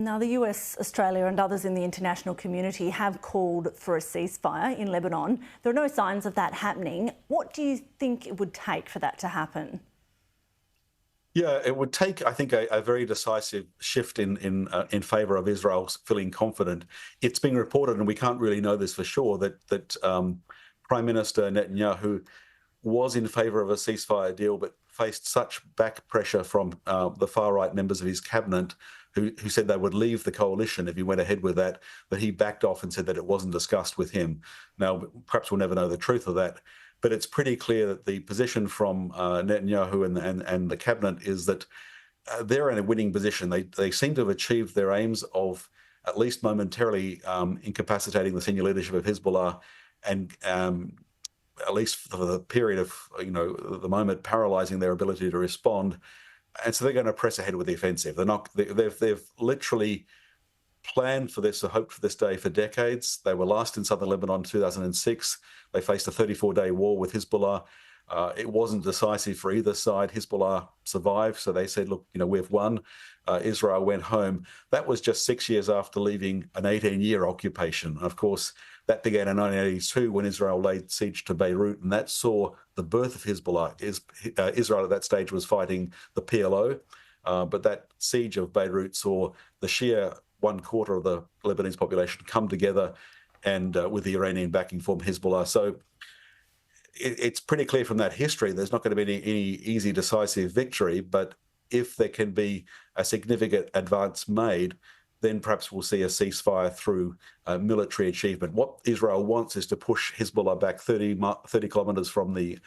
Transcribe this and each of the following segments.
Now, the US, Australia and others in the international community have called for a ceasefire in Lebanon. There are no signs of that happening. What do you think it would take for that to happen? Yeah, it would take, I think, a very decisive shift in favour of Israel feeling confident. It's been reported, and we can't really know this for sure, that Prime Minister Netanyahu was in favour of a ceasefire deal, but faced such back pressure from the far-right members of his cabinet who said they would leave the coalition if he went ahead with that, but he backed off and said that it wasn't discussed with him. Now, perhaps we'll never know the truth of that, but it's pretty clear that the position from Netanyahu and the cabinet is that they're in a winning position. They seem to have achieved their aims of at least momentarily incapacitating the senior leadership of Hezbollah and at least for the period of, the moment, paralysing their ability to respond. And so they're going to press ahead with the offensive. They've literally planned for this or hoped for this day for decades. They were last in southern Lebanon in 2006. They faced a 34-day war with Hezbollah. It wasn't decisive for either side. Hezbollah survived, so they said, look, we've won. Israel went home. That was just 6 years after leaving an 18-year occupation. Of course, that began in 1982 when Israel laid siege to Beirut, and that saw the birth of Hezbollah. Israel at that stage was fighting the PLO, but that siege of Beirut saw the Shia, 1/4 of the Lebanese population, come together and with the Iranian backing form Hezbollah. So it's pretty clear from that history there's not going to be any easy, decisive victory, but if there can be a significant advance made, then perhaps we'll see a ceasefire through military achievement. What Israel wants is to push Hezbollah back 30 kilometres from the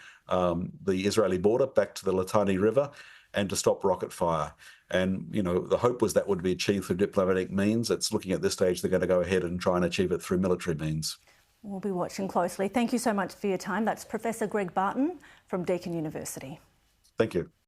Israeli border, back to the Litani River, and to stop rocket fire. And, the hope was that would be achieved through diplomatic means. It's looking at this stage they're going to go ahead and try and achieve it through military means. We'll be watching closely. Thank you so much for your time. That's Professor Greg Barton from Deakin University. Thank you.